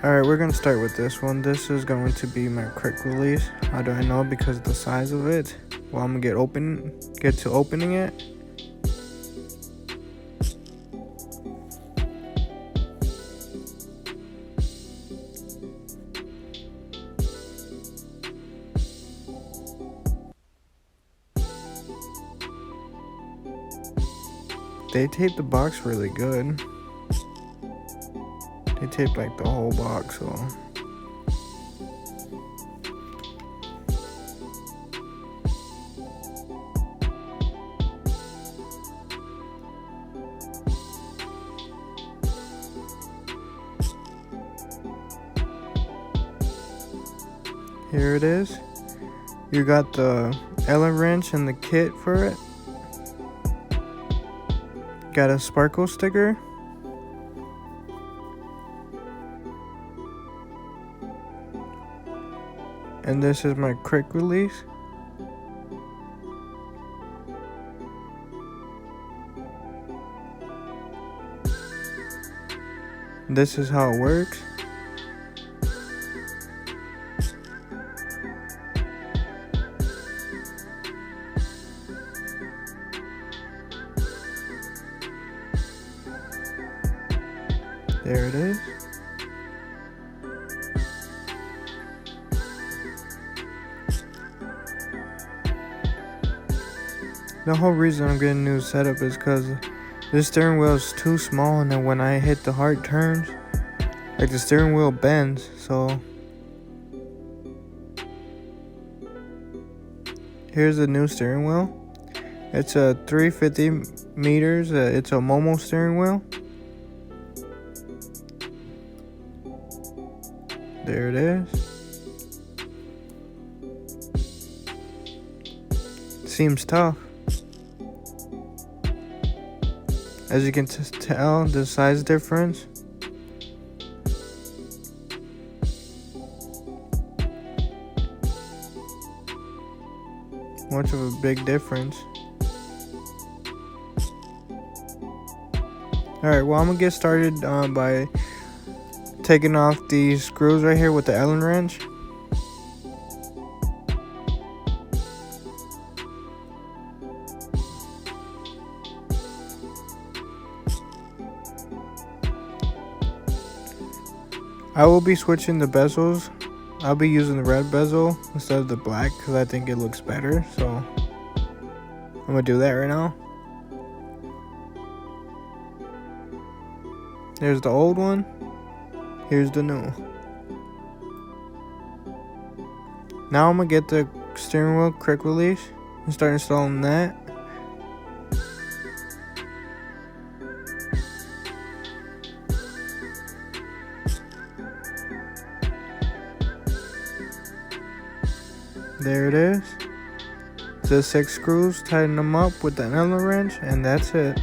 Alright, we're gonna start with this one. This is going to be my quick release. How do I know? Because of the size of it. Well, I'm gonna get to opening it. They taped the box really good. They taped like the whole box, so here it is. You got the Allen wrench and the kit for it. Got a sparkle sticker. And this is my quick release. This is how it works. There it is. The whole reason I'm getting a new setup is because this steering wheel is too small, and then when I hit the hard turns, like the steering wheel bends, so here's the new steering wheel. It's a 350 meters. It's a Momo steering wheel. There it is. Seems tough. As you can tell, the size difference. Much of a big difference. Alright, well, I'm gonna get started by taking off these screws right here with the Allen wrench. I will be switching the bezels. I'll be using the red bezel instead of the black because I think it looks better. So I'm gonna do that right now. There's the old one. Here's the new. Now I'm gonna get the steering wheel quick release and start installing that. There it is. The 6 screws, tighten them up with the Allen wrench, and that's it.